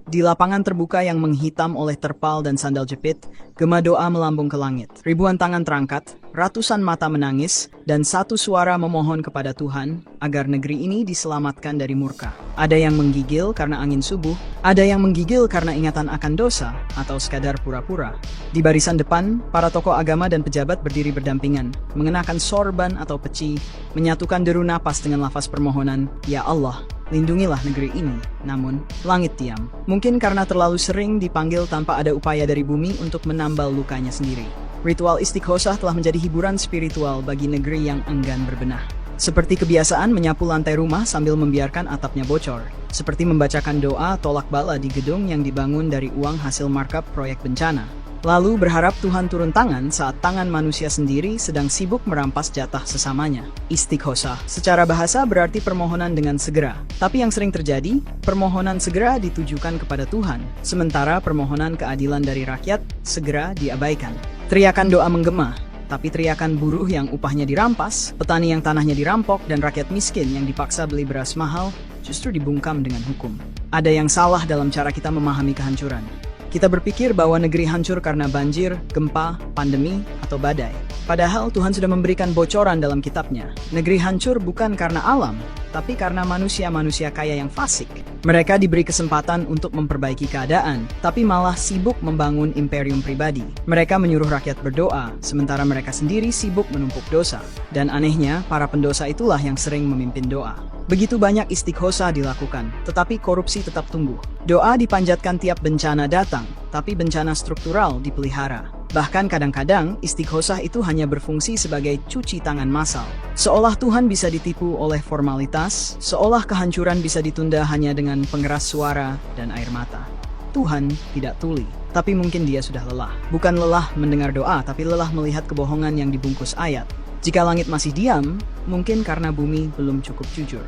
Di lapangan terbuka yang menghitam oleh terpal dan sandal jepit, gema doa melambung ke langit. Ribuan tangan terangkat, ratusan mata menangis, dan satu suara memohon kepada Tuhan agar negeri ini diselamatkan dari murka. Ada yang menggigil karena angin subuh, ada yang menggigil karena ingatan akan dosa, atau sekadar pura-pura. Di barisan depan, para tokoh agama dan pejabat berdiri berdampingan, mengenakan sorban atau peci, menyatukan deru napas dengan lafaz permohonan, "Ya Allah, lindungilah negeri ini." Namun, langit diam. Mungkin karena terlalu sering dipanggil tanpa ada upaya dari bumi untuk menambal lukanya sendiri. Ritual istighosah telah menjadi hiburan spiritual bagi negeri yang enggan berbenah. Seperti kebiasaan menyapu lantai rumah sambil membiarkan atapnya bocor. Seperti membacakan doa tolak bala di gedung yang dibangun dari uang hasil markup proyek bencana. Lalu berharap Tuhan turun tangan saat tangan manusia sendiri sedang sibuk merampas jatah sesamanya. Istighosah secara bahasa berarti permohonan dengan segera. Tapi yang sering terjadi, permohonan segera ditujukan kepada Tuhan, sementara permohonan keadilan dari rakyat segera diabaikan. Teriakan doa menggema, tapi teriakan buruh yang upahnya dirampas, petani yang tanahnya dirampok, dan rakyat miskin yang dipaksa beli beras mahal justru dibungkam dengan hukum. Ada yang salah dalam cara kita memahami kehancuran. Kita berpikir bahwa negeri hancur karena banjir, gempa, pandemi, atau badai. Padahal Tuhan sudah memberikan bocoran dalam kitabnya. Negeri hancur bukan karena alam, tapi karena manusia-manusia kaya yang fasik. Mereka diberi kesempatan untuk memperbaiki keadaan, tapi malah sibuk membangun imperium pribadi. Mereka menyuruh rakyat berdoa, sementara mereka sendiri sibuk menumpuk dosa. Dan anehnya, para pendosa itulah yang sering memimpin doa. Begitu banyak istighosah dilakukan, tetapi korupsi tetap tumbuh. Doa dipanjatkan tiap bencana datang, tapi bencana struktural dipelihara. Bahkan kadang-kadang istighosah itu hanya berfungsi sebagai cuci tangan massal. Seolah Tuhan bisa ditipu oleh formalitas, seolah kehancuran bisa ditunda hanya dengan pengeras suara dan air mata. Tuhan tidak tuli, tapi mungkin dia sudah lelah. Bukan lelah mendengar doa, tapi lelah melihat kebohongan yang dibungkus ayat. Jika langit masih diam, mungkin karena bumi belum cukup jujur.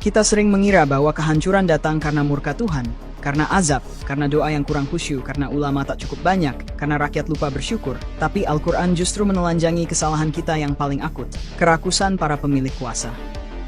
Kita sering mengira bahwa kehancuran datang karena murka Tuhan, karena azab, karena doa yang kurang khusyuk, karena ulama tak cukup banyak, karena rakyat lupa bersyukur. Tapi Al-Quran justru menelanjangi kesalahan kita yang paling akut, kerakusan para pemilik kuasa.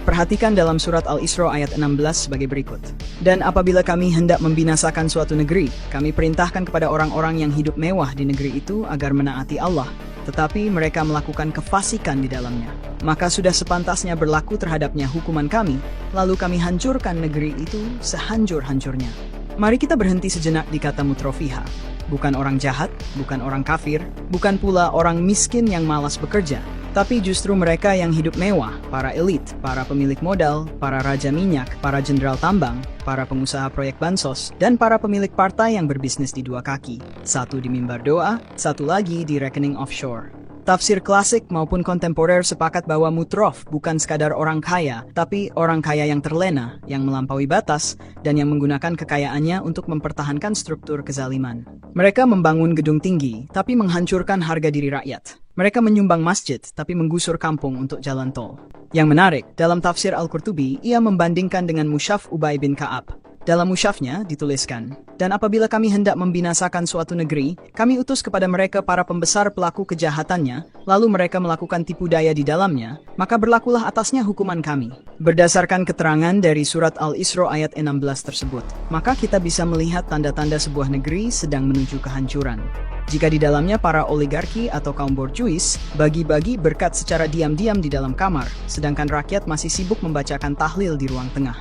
Perhatikan dalam surat Al-Isra ayat 16 sebagai berikut. Dan apabila kami hendak membinasakan suatu negeri, kami perintahkan kepada orang-orang yang hidup mewah di negeri itu agar menaati Allah, tetapi mereka melakukan kefasikan di dalamnya. Maka sudah sepantasnya berlaku terhadapnya hukuman kami, lalu kami hancurkan negeri itu sehancur-hancurnya. Mari kita berhenti sejenak di kata mutrofiha. Bukan orang jahat, bukan orang kafir, bukan pula orang miskin yang malas bekerja, tapi justru mereka yang hidup mewah, para elit, para pemilik modal, para raja minyak, para jenderal tambang, para pengusaha proyek bansos, dan para pemilik partai yang berbisnis di dua kaki. Satu di mimbar doa, satu lagi di rekening offshore. Tafsir klasik maupun kontemporer sepakat bahwa mutrof bukan sekadar orang kaya, tapi orang kaya yang terlena, yang melampaui batas, dan yang menggunakan kekayaannya untuk mempertahankan struktur kezaliman. Mereka membangun gedung tinggi, tapi menghancurkan harga diri rakyat. Mereka menyumbang masjid, tapi menggusur kampung untuk jalan tol. Yang menarik, dalam tafsir Al-Qurtubi, ia membandingkan dengan musyaf Ubay bin Ka'ab. Dalam musyafnya dituliskan, dan apabila kami hendak membinasakan suatu negeri, kami utus kepada mereka para pembesar pelaku kejahatannya, lalu mereka melakukan tipu daya di dalamnya, maka berlakulah atasnya hukuman kami. Berdasarkan keterangan dari surat Al-Isra ayat 16 tersebut, maka kita bisa melihat tanda-tanda sebuah negeri sedang menuju kehancuran. Jika di dalamnya para oligarki atau kaum borjuis bagi-bagi berkat secara diam-diam di dalam kamar, sedangkan rakyat masih sibuk membacakan tahlil di ruang tengah.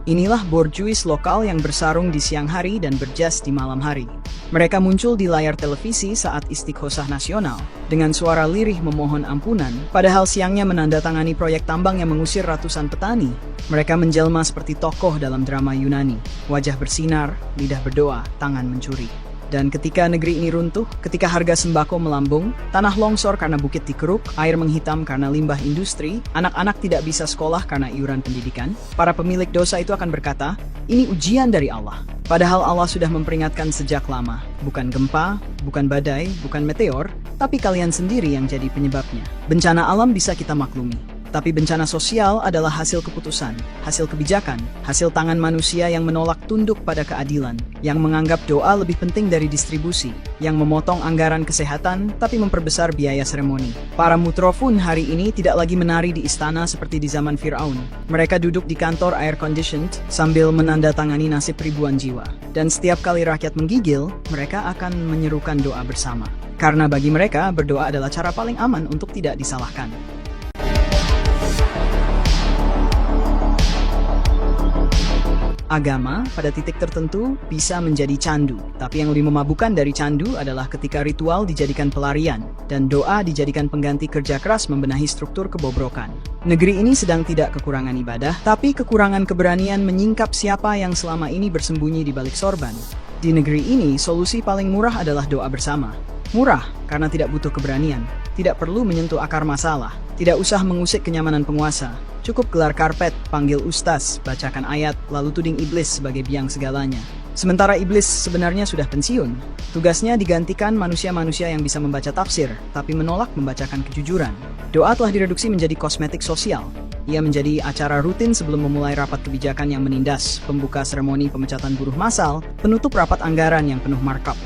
Inilah borjuis lokal yang bersarung di siang hari dan berjas di malam hari. Mereka muncul di layar televisi saat istighosah nasional, dengan suara lirih memohon ampunan, padahal siangnya menandatangani proyek tambang yang mengusir ratusan petani. Mereka menjelma seperti tokoh dalam drama Yunani, wajah bersinar, lidah berdoa, tangan mencuri. Dan ketika negeri ini runtuh, ketika harga sembako melambung, tanah longsor karena bukit dikeruk, air menghitam karena limbah industri, anak-anak tidak bisa sekolah karena iuran pendidikan, para pemilik dosa itu akan berkata, ini ujian dari Allah. Padahal Allah sudah memperingatkan sejak lama. Bukan gempa, bukan badai, bukan meteor, tapi kalian sendiri yang jadi penyebabnya. Bencana alam bisa kita maklumi. Tapi bencana sosial adalah hasil keputusan, hasil kebijakan, hasil tangan manusia yang menolak tunduk pada keadilan, yang menganggap doa lebih penting dari distribusi, yang memotong anggaran kesehatan tapi memperbesar biaya seremoni. Para mutrofun hari ini tidak lagi menari di istana seperti di zaman Fir'aun. Mereka duduk di kantor air conditioned sambil menandatangani nasib ribuan jiwa. Dan setiap kali rakyat menggigil, mereka akan menyerukan doa bersama. Karena bagi mereka, berdoa adalah cara paling aman untuk tidak disalahkan. Agama, pada titik tertentu, bisa menjadi candu. Tapi yang lebih memabukkan dari candu adalah ketika ritual dijadikan pelarian, dan doa dijadikan pengganti kerja keras membenahi struktur kebobrokan. Negeri ini sedang tidak kekurangan ibadah, tapi kekurangan keberanian menyingkap siapa yang selama ini bersembunyi di balik sorban. Di negeri ini, solusi paling murah adalah doa bersama. Murah, karena tidak butuh keberanian. Tidak perlu menyentuh akar masalah. Tidak usah mengusik kenyamanan penguasa. Cukup gelar karpet, panggil ustaz, bacakan ayat, lalu tuding iblis sebagai biang segalanya. Sementara iblis sebenarnya sudah pensiun. Tugasnya digantikan manusia-manusia yang bisa membaca tafsir, tapi menolak membacakan kejujuran. Doa telah direduksi menjadi kosmetik sosial. Ia menjadi acara rutin sebelum memulai rapat kebijakan yang menindas, pembuka seremoni pemecatan buruh massal, penutup rapat anggaran yang penuh markup.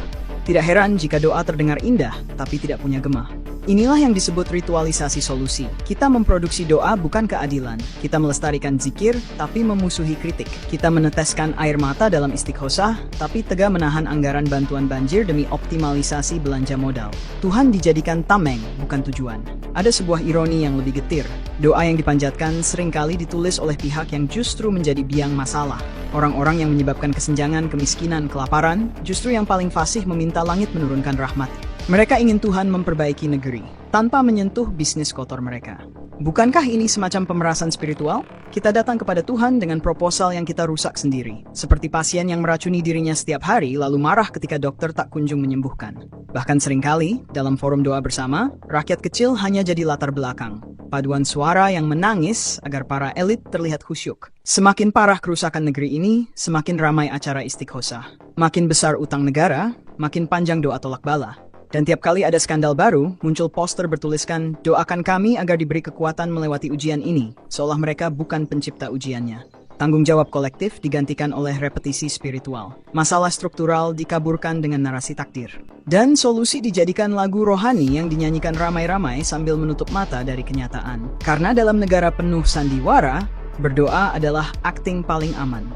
Tidak heran jika doa terdengar indah, tapi tidak punya gema. Inilah yang disebut ritualisasi solusi. Kita memproduksi doa bukan keadilan. Kita melestarikan zikir, tapi memusuhi kritik. Kita meneteskan air mata dalam istighosah, tapi tega menahan anggaran bantuan banjir demi optimalisasi belanja modal. Tuhan dijadikan tameng, bukan tujuan. Ada sebuah ironi yang lebih getir. Doa yang dipanjatkan seringkali ditulis oleh pihak yang justru menjadi biang masalah. Orang-orang yang menyebabkan kesenjangan, kemiskinan, kelaparan, justru yang paling fasih meminta langit menurunkan rahmat. Mereka ingin Tuhan memperbaiki negeri, tanpa menyentuh bisnis kotor mereka. Bukankah ini semacam pemerasan spiritual? Kita datang kepada Tuhan dengan proposal yang kita rusak sendiri. Seperti pasien yang meracuni dirinya setiap hari, lalu marah ketika dokter tak kunjung menyembuhkan. Bahkan seringkali, dalam forum doa bersama, rakyat kecil hanya jadi latar belakang. Paduan suara yang menangis agar para elit terlihat khusyuk. Semakin parah kerusakan negeri ini, semakin ramai acara istighosah. Makin besar utang negara, makin panjang doa tolak bala. Dan tiap kali ada skandal baru, muncul poster bertuliskan, doakan kami agar diberi kekuatan melewati ujian ini, seolah mereka bukan pencipta ujiannya. Tanggung jawab kolektif digantikan oleh repetisi spiritual. Masalah struktural dikaburkan dengan narasi takdir. Dan solusi dijadikan lagu rohani yang dinyanyikan ramai-ramai sambil menutup mata dari kenyataan. Karena dalam negara penuh sandiwara, berdoa adalah akting paling aman.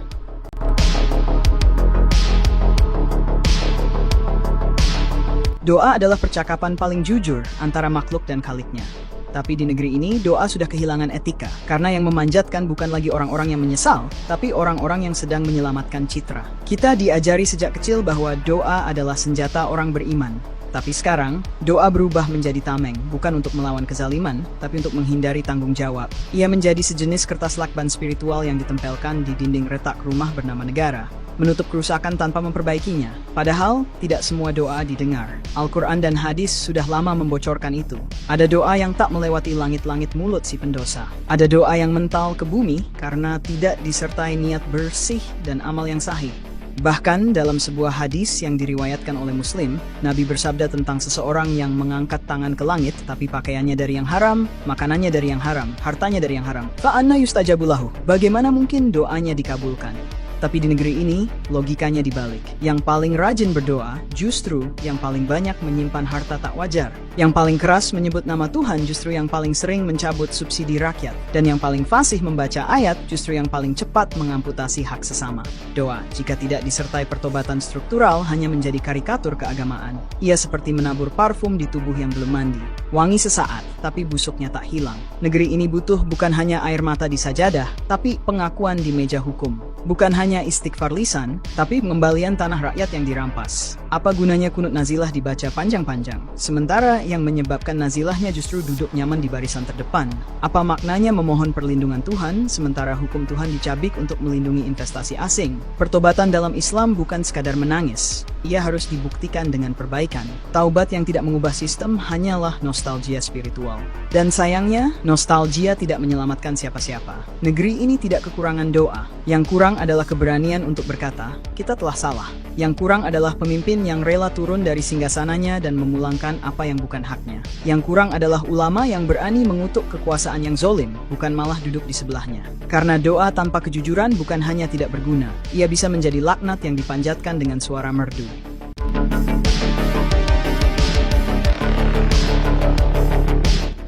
Doa adalah percakapan paling jujur antara makhluk dan Khaliknya. Tapi di negeri ini, doa sudah kehilangan etika. Karena yang memanjatkan bukan lagi orang-orang yang menyesal, tapi orang-orang yang sedang menyelamatkan citra. Kita diajari sejak kecil bahwa doa adalah senjata orang beriman. Tapi sekarang, doa berubah menjadi tameng, bukan untuk melawan kezaliman, tapi untuk menghindari tanggung jawab. Ia menjadi sejenis kertas lakban spiritual yang ditempelkan di dinding retak rumah bernama negara. Menutup kerusakan tanpa memperbaikinya. Padahal, tidak semua doa didengar. Al-Quran dan hadis sudah lama membocorkan itu. Ada doa yang tak melewati langit-langit mulut si pendosa. Ada doa yang mental ke bumi karena tidak disertai niat bersih dan amal yang sahih. Bahkan dalam sebuah hadis yang diriwayatkan oleh Muslim, Nabi bersabda tentang seseorang yang mengangkat tangan ke langit tapi pakaiannya dari yang haram, makanannya dari yang haram, hartanya dari yang haram. Fa'anna yustajabu lahu. Bagaimana mungkin doanya dikabulkan? Tapi di negeri ini, logikanya dibalik. Yang paling rajin berdoa, justru yang paling banyak menyimpan harta tak wajar. Yang paling keras menyebut nama Tuhan, justru yang paling sering mencabut subsidi rakyat. Dan yang paling fasih membaca ayat, justru yang paling cepat mengamputasi hak sesama. Doa, jika tidak disertai pertobatan struktural, hanya menjadi karikatur keagamaan. Ia seperti menabur parfum di tubuh yang belum mandi. Wangi sesaat, tapi busuknya tak hilang. Negeri ini butuh bukan hanya air mata di sajadah, tapi pengakuan di meja hukum. Bukan hanya istighfar lisan, tapi pengembalian tanah rakyat yang dirampas. Apa gunanya kunut nazilah dibaca panjang-panjang, sementara yang menyebabkan nazilahnya justru duduk nyaman di barisan terdepan? Apa maknanya memohon perlindungan Tuhan, sementara hukum Tuhan dicabik untuk melindungi investasi asing? Pertobatan dalam Islam bukan sekadar menangis. Ia harus dibuktikan dengan perbaikan. Taubat yang tidak mengubah sistem hanyalah nostalgia spiritual. Dan sayangnya, nostalgia tidak menyelamatkan siapa-siapa. Negeri ini tidak kekurangan doa. Yang kurang adalah keberanian untuk berkata, kita telah salah. Yang kurang adalah pemimpin yang rela turun dari singgasananya dan memulangkan apa yang bukan haknya. Yang kurang adalah ulama yang berani mengutuk kekuasaan yang zolim, bukan malah duduk di sebelahnya. Karena doa tanpa kejujuran bukan hanya tidak berguna, ia bisa menjadi laknat yang dipanjatkan dengan suara merdu.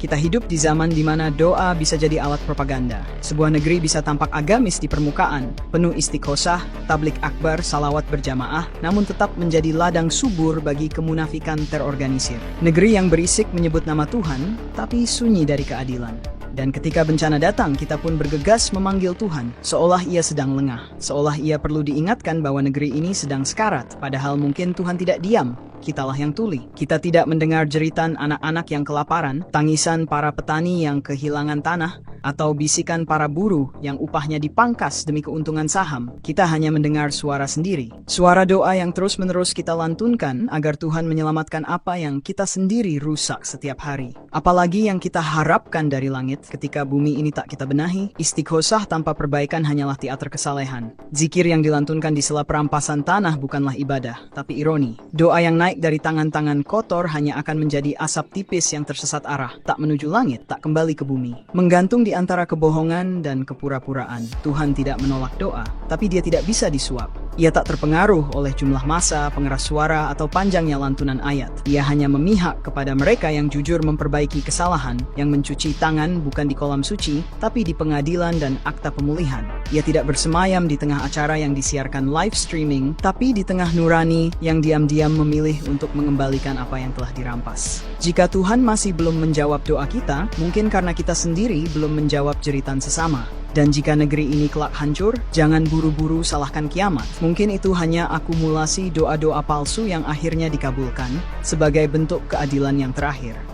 Kita hidup di zaman di mana doa bisa jadi alat propaganda. Sebuah negeri bisa tampak agamis di permukaan, penuh istighosah, tablik akbar, salawat berjamaah, namun tetap menjadi ladang subur bagi kemunafikan terorganisir. Negeri yang berisik menyebut nama Tuhan, tapi sunyi dari keadilan. Dan ketika bencana datang, kita pun bergegas memanggil Tuhan, seolah ia sedang lengah, seolah ia perlu diingatkan bahwa negeri ini sedang sekarat, padahal mungkin Tuhan tidak diam. Kitalah yang tuli. Kita tidak mendengar jeritan anak-anak yang kelaparan, tangisan para petani yang kehilangan tanah, atau bisikan para buruh yang upahnya dipangkas demi keuntungan saham. Kita hanya mendengar suara sendiri. Suara doa yang terus-menerus kita lantunkan agar Tuhan menyelamatkan apa yang kita sendiri rusak setiap hari. Apalagi yang kita harapkan dari langit ketika bumi ini tak kita benahi. Istighosah tanpa perbaikan hanyalah teater kesalehan. Zikir yang dilantunkan di sela perampasan tanah bukanlah ibadah, tapi ironi. Doa yang naik dari tangan-tangan kotor hanya akan menjadi asap tipis yang tersesat arah, tak menuju langit, tak kembali ke bumi. Menggantung di antara kebohongan dan kepura-puraan. Tuhan tidak menolak doa, tapi dia tidak bisa disuap. Ia tak terpengaruh oleh jumlah massa, pengeras suara, atau panjangnya lantunan ayat. Ia hanya memihak kepada mereka yang jujur memperbaiki kesalahan, yang mencuci tangan bukan di kolam suci, tapi di pengadilan dan akta pemulihan. Ia tidak bersemayam di tengah acara yang disiarkan live streaming, tapi di tengah nurani yang diam-diam memilih untuk mengembalikan apa yang telah dirampas. Jika Tuhan masih belum menjawab doa kita, mungkin karena kita sendiri belum menjawab jeritan sesama. Dan jika negeri ini kelak hancur, jangan buru-buru salahkan kiamat. Mungkin itu hanya akumulasi doa-doa palsu yang akhirnya dikabulkan sebagai bentuk keadilan yang terakhir.